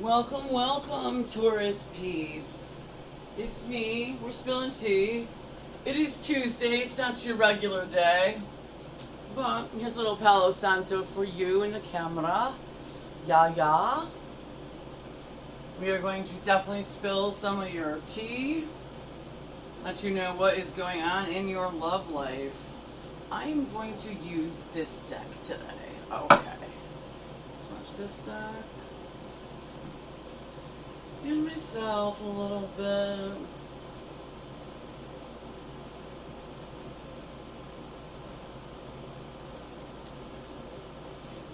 Welcome, welcome, Taurus peeps. It's me. We're spilling tea. It is Tuesday. It's not your regular day. But here's a little Palo Santo for you in the camera. Ya ya. We are going to definitely spill some of your tea. Let you know what is going on in your love life. I am going to use this deck today. Okay. Smudge this deck. And myself a little bit.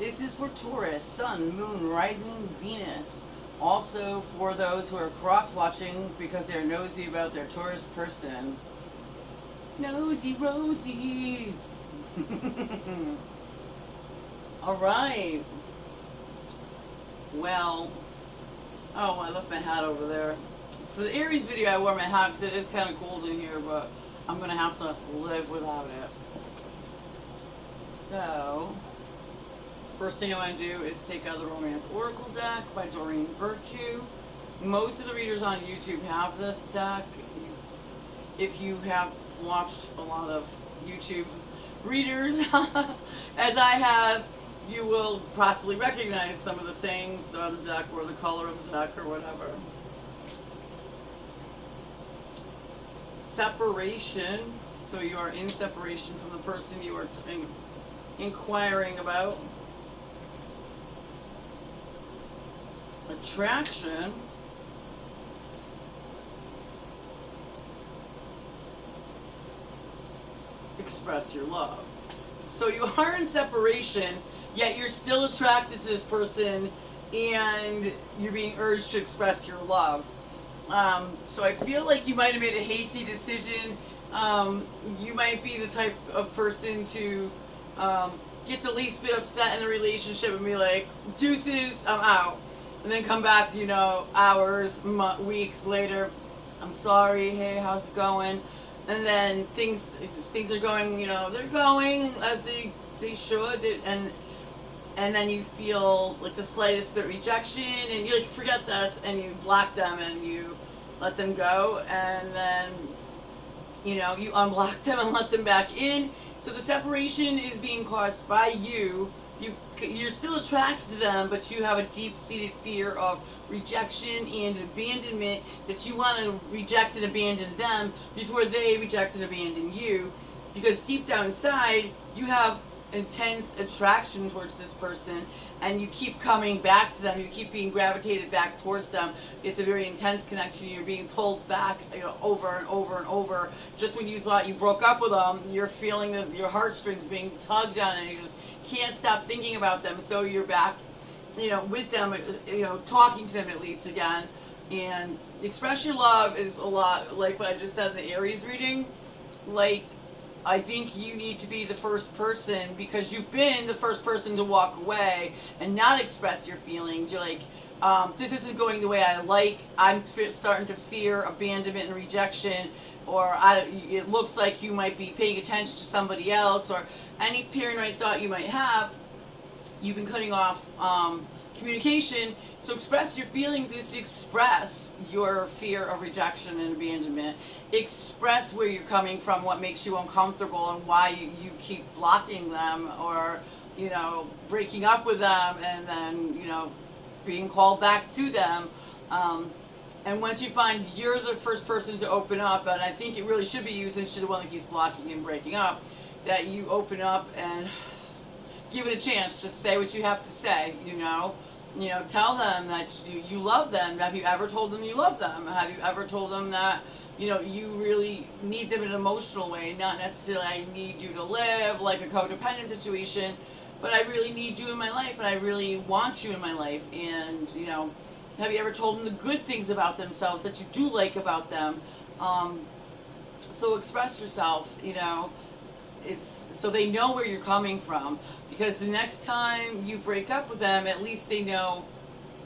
This is for Taurus, Sun, Moon, Rising, Venus. Also for those who are cross-watching because they're nosy about their Taurus person. Nosy Rosies! Alright. Well, oh, I left my hat over there. For the Aries video, I wore my hat because it is kind of cold in here, but I'm going to have to live without it. So, first thing I want to do is take out the Romance Oracle deck by Doreen Virtue. Most of the readers on YouTube have this deck. If you have watched a lot of YouTube readers, as I have, you will possibly recognize some of the sayings on the deck or the color of the deck or whatever. Separation. So you are in separation from the person you are inquiring about. Attraction. Express your love. So you are in separation, yet you're still attracted to this person and you're being urged to express your love. So I feel like you might have made a hasty decision. You might be the type of person to get the least bit upset in a relationship and be like, deuces, I'm out. And then come back, hours, weeks later, I'm sorry, hey, how's it going? And then things are going, they're going as they should, and then you feel like the slightest bit of rejection, and you forget this, and you block them, and you let them go, and then you unblock them and let them back in. So the separation is being caused by you. You're still attracted to them, but you have a deep-seated fear of rejection and abandonment, that you want to reject and abandon them before they reject and abandon you, because deep down inside you have intense attraction towards this person, and you keep coming back to them, you keep being gravitated back towards them. It's a very intense connection. You're being pulled back, over and over and over. Just when you thought you broke up with them, you're feeling your heartstrings being tugged on, and you just can't stop thinking about them. So you're back, with them, talking to them at least again. And express your love is a lot like what I just said in the Aries reading. Like, I think you need to be the first person, because you've been the first person to walk away and not express your feelings. You're like, this isn't going the way I like. I'm starting to fear abandonment and rejection, or it looks like you might be paying attention to somebody else, or any paranoid thought you might have. You've been cutting off communication. So express your feelings is to express your fear of rejection and abandonment. Express where you're coming from, what makes you uncomfortable, and why you keep blocking them, or breaking up with them, and then being called back to them. And once you find you're the first person to open up, and I think it really should be you, since you're the one that keeps blocking and breaking up, that you open up and give it a chance. Just say what you have to say. Tell them that you love them. Have you ever told them you love them? Have you ever told them that you really need them in an emotional way, not necessarily I need you to live like a codependent situation, but I really need you in my life, and I really want you in my life. And have you ever told them the good things about themselves that you do like about them? So express yourself. It's so they know where you're coming from, because the next time you break up with them, at least they know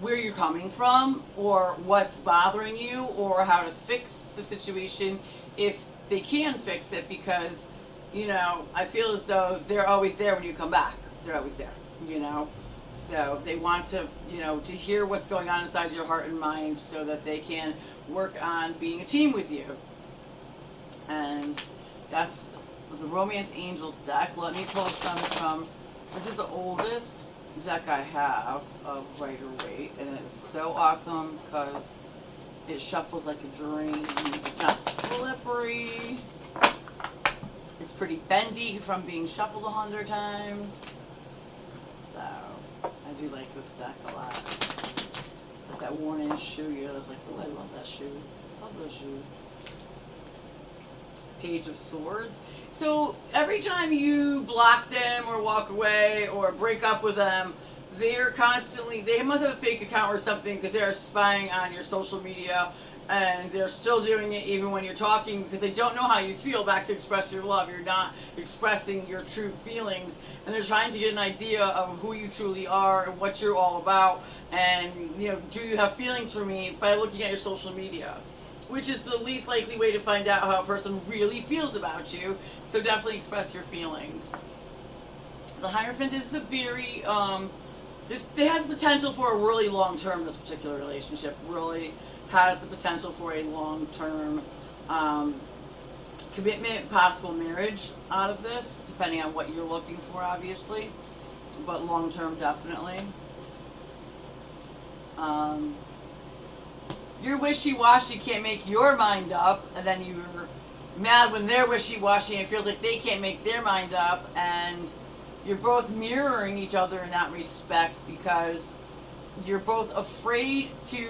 where you're coming from, or what's bothering you, or how to fix the situation if they can fix it, because I feel as though they're always there when you come back. They're always there. So they want to, to hear what's going on inside your heart and mind so that they can work on being a team with you. And that's the Romance Angels deck. Let me pull some from, this is the oldest deck I have of Rider-Waite, and it's so awesome because it shuffles like a dream. It's not slippery. It's pretty bendy from being shuffled 100 times. So I do like this deck a lot. Like that worn-in shoe. I was like, oh, I love that shoe. Love those shoes. Page of Swords. So every time you block them or walk away or break up with them, they're constantly, they must have a fake account or something because they're spying on your social media, and they're still doing it even when you're talking because they don't know how you feel back to express your love. You're not expressing your true feelings, and they're trying to get an idea of who you truly are and what you're all about, and do you have feelings for me by looking at your social media, which is the least likely way to find out how a person really feels about you. So definitely express your feelings. The Hierophant is a very it has potential for a really long term. This particular relationship really has the potential for a long term commitment, possible marriage out of this, depending on what you're looking for, obviously, but long term definitely. You're wishy-washy, can't make your mind up, and then you're mad when they're wishy-washy and it feels like they can't make their mind up, and you're both mirroring each other in that respect because you're both afraid to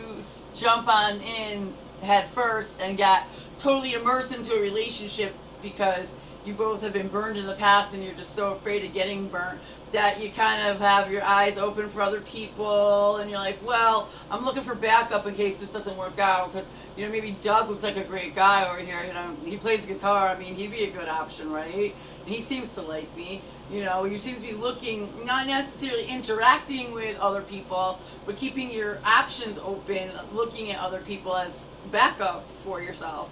jump on in head first and get totally immersed into a relationship because you both have been burned in the past and you're just so afraid of getting burnt that you kind of have your eyes open for other people, and you're like, well, I'm looking for backup in case this doesn't work out because, maybe Doug looks like a great guy over here, he plays guitar, I mean, he'd be a good option, right? And he seems to like me, you seem to be looking, not necessarily interacting with other people, but keeping your options open, looking at other people as backup for yourself.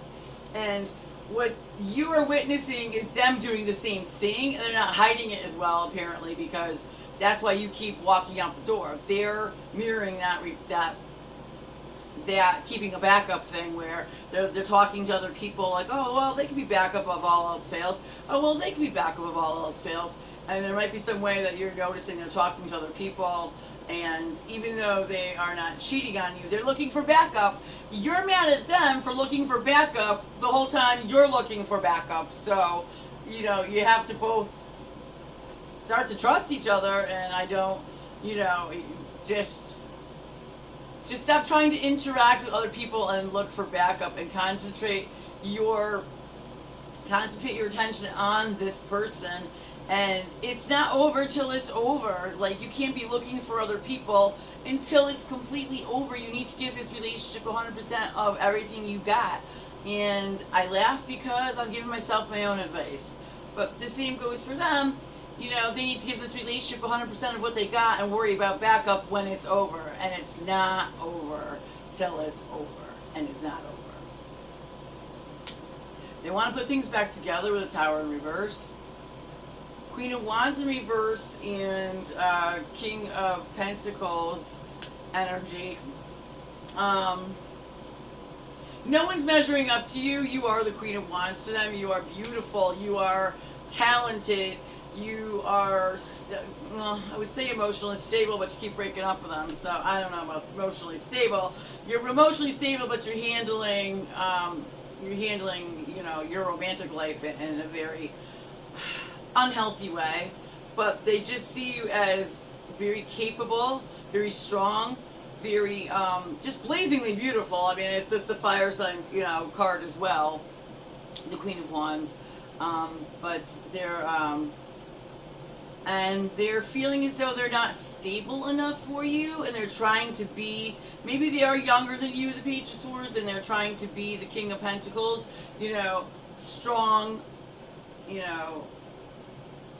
And what you are witnessing is them doing the same thing, and they're not hiding it as well, apparently, because that's why you keep walking out the door. They're mirroring that keeping a backup thing where they're talking to other people like, oh, well, they can be backup if all else fails. Oh, well, they can be backup if all else fails. And there might be some way that you're noticing they're talking to other people, and even though they are not cheating on you, they're looking for backup. You're mad at them for looking for backup the whole time you're looking for backup. So, you have to both start to trust each other, and I don't, just stop trying to interact with other people and look for backup and concentrate your attention on this person. And it's not over till it's over. Like, you can't be looking for other people until it's completely over. You need to give this relationship 100% of everything you got. And I laugh because I'm giving myself my own advice. But the same goes for them. They need to give this relationship 100% of what they got and worry about backup when it's over. And it's not over till it's over. And it's not over. They want to put things back together with a Tower in reverse. Queen of Wands in reverse, and King of Pentacles energy. No one's measuring up to you. You are the Queen of Wands to them. You are beautiful. You are talented. You are, I would say emotionally stable, but you keep breaking up with them. So I don't know about emotionally stable. You're emotionally stable, but you're handling your romantic life in a very unhealthy way, but they just see you as very capable, very strong, very just blazingly beautiful. I mean, it's just a fire sign, card as well, the Queen of Wands. But they're feeling as though they're not stable enough for you, and they're trying to be. Maybe they are younger than you, the Page of Swords, and they're trying to be the King of Pentacles. Strong.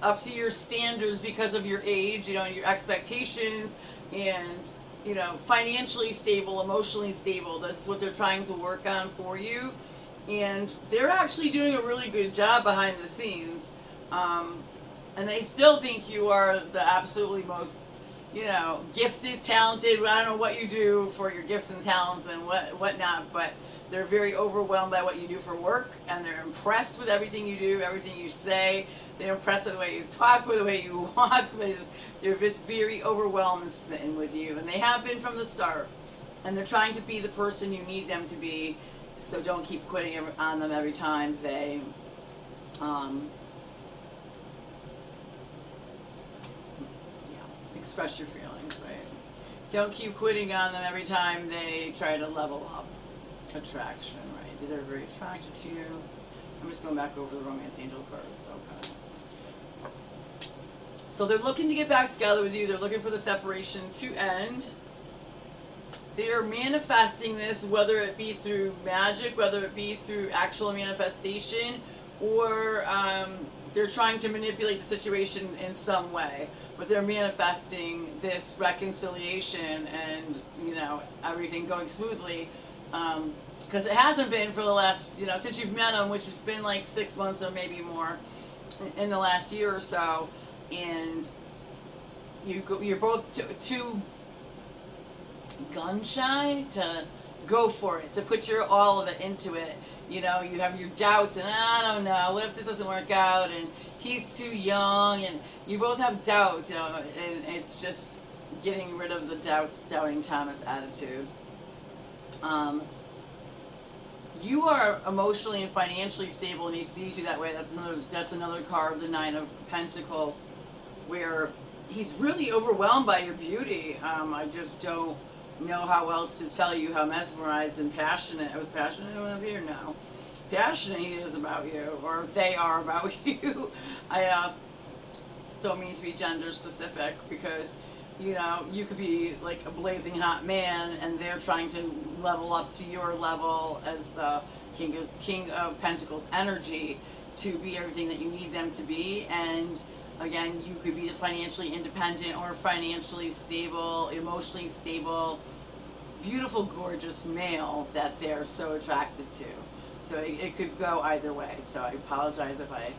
Up to your standards because of your age, your expectations, and, financially stable, emotionally stable. That's what they're trying to work on for you. And they're actually doing a really good job behind the scenes. And they still think you are the absolutely most you know, gifted, talented. I don't know what you do for your gifts and talents and whatnot, but they're very overwhelmed by what you do for work, and they're impressed with everything you do, everything you say. They're impressed with the way you talk, with the way you walk. They're just very overwhelmed and smitten with you, and they have been from the start. And they're trying to be the person you need them to be, so don't keep quitting on them every time they express your feelings, right? Don't keep quitting on them every time they try to level up. Attraction, right? They're very attracted to you. I'm just going back over the romance angel cards. Okay. So they're looking to get back together with you. They're looking for the separation to end. They're manifesting this, whether it be through magic, whether it be through actual manifestation, or they're trying to manipulate the situation in some way. But they're manifesting this reconciliation and, you know, everything going smoothly. Because it hasn't been for the last, you know, since you've met them, which has been like 6 months or maybe more in the last year or so. And you're both too gun shy to go for it, to put your all of it into it. You know, you have your doubts and I don't know, what if this doesn't work out and he's too young, and you both have doubts, you know, and it's just getting rid of the doubting Thomas attitude. You are emotionally and financially stable, and he sees you that way. That's another card, the Nine of Pentacles, where he's really overwhelmed by your beauty. I just don't know how else to tell you how mesmerized and passionate. I was passionate of you, or no? Passionate he is about you, or they are about you. I don't mean to be gender specific, because you know, you could be like a blazing hot man and they're trying to level up to your level as the King of Pentacles energy to be everything that you need them to be. And again, you could be financially independent or financially stable, emotionally stable, beautiful, gorgeous male that they're so attracted to. So it could go either way. So I apologize if I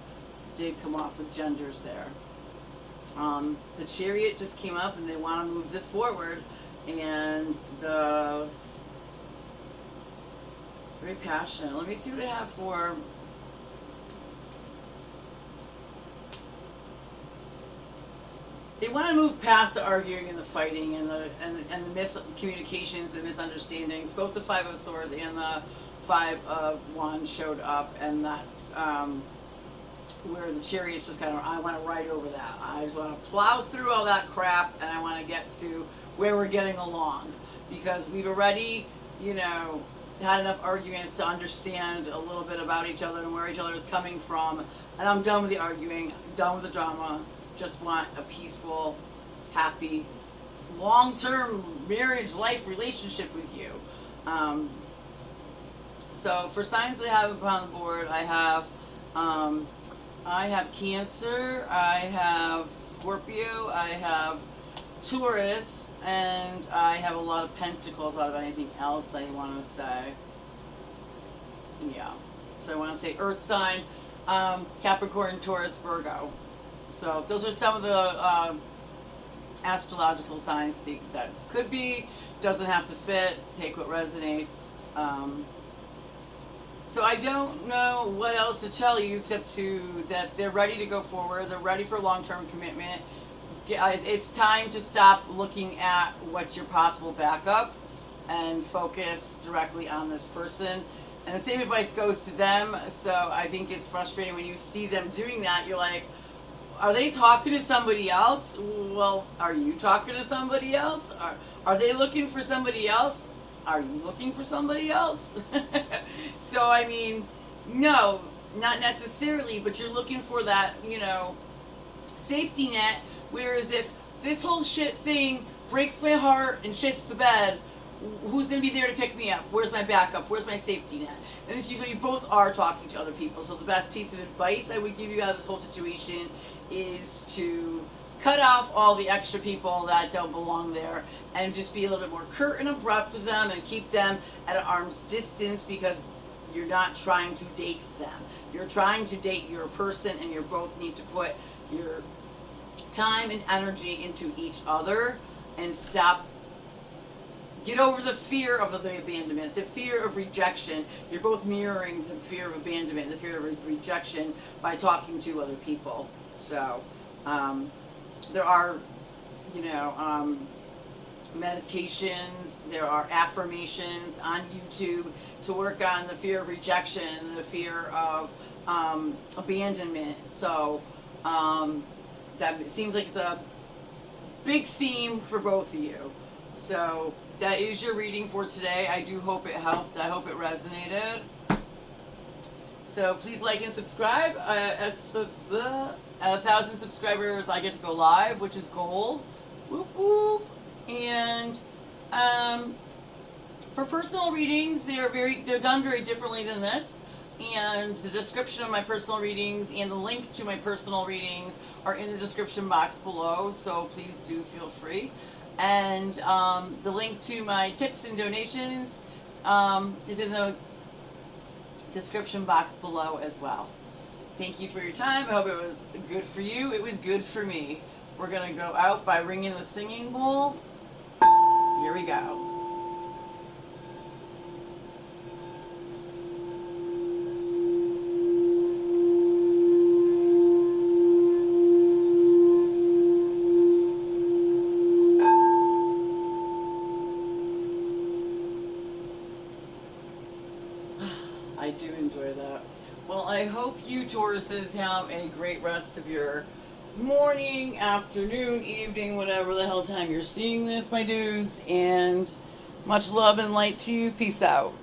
did come off with genders there. The Chariot just came up and they want to move this forward, and the very passionate. Let me see what I have for they want to move past the arguing and the fighting and the miscommunications, the misunderstandings. Both the Five of Swords and the Five of Wands showed up, and that's where the Chariot's just kind of, I want to ride over that. I just want to plow through all that crap, and I want to get to where we're getting along, because we've already, you know, had enough arguments to understand a little bit about each other and where each other is coming from, and I'm done with the arguing, done with the drama. Just want a peaceful, happy, long-term marriage, life, relationship with you. So for signs that I have upon the board, I have Cancer, I have Scorpio, I have Taurus, and I have a lot of Pentacles out of anything else I want to say. Yeah. So I want to say Earth sign, Capricorn, Taurus, Virgo. So those are some of the astrological signs that could be. Doesn't have to fit. Take what resonates. So I don't know what else to tell you except that they're ready to go forward. They're ready for long-term commitment. It's time to stop looking at what's your possible backup and focus directly on this person. And the same advice goes to them. So I think it's frustrating when you see them doing that. You're like, are they talking to somebody else? Well, are you talking to somebody else? Are they looking for somebody else? Are you looking for somebody else? So, I mean, no, not necessarily, but you're looking for that, you know, safety net. Whereas if this whole shit thing breaks my heart and shits the bed, who's going to be there to pick me up? Where's my backup? Where's my safety net? And this usually you both are talking to other people. So the best piece of advice I would give you out of this whole situation is to cut off all the extra people that don't belong there and just be a little bit more curt and abrupt with them and keep them at an arm's distance, because you're not trying to date them. You're trying to date your person, and you both need to put your time and energy into each other and get over the fear of the abandonment, the fear of rejection. You're both mirroring the fear of abandonment, the fear of rejection by talking to other people. So there are, meditations, there are affirmations on YouTube to work on the fear of rejection, the fear of abandonment. So that seems like it's a big theme for both of you. So that is your reading for today. I do hope it helped. I hope it resonated. So please like and subscribe. At 1,000 subscribers, I get to go live, which is gold. Whoop whoop. And for personal readings, they're done very differently than this. And the description of my personal readings and the link to my personal readings are in the description box below. So please do feel free. And the link to my tips and donations is in the description box below as well. Thank you for your time. I hope it was good for you. It was good for me. We're going to go out by ringing the singing bowl. Here we go. I do enjoy that. Well, I hope you Tauruses have a great rest of your morning, afternoon, evening, whatever the hell time you're seeing this, my dudes. And much love and light to you. Peace out.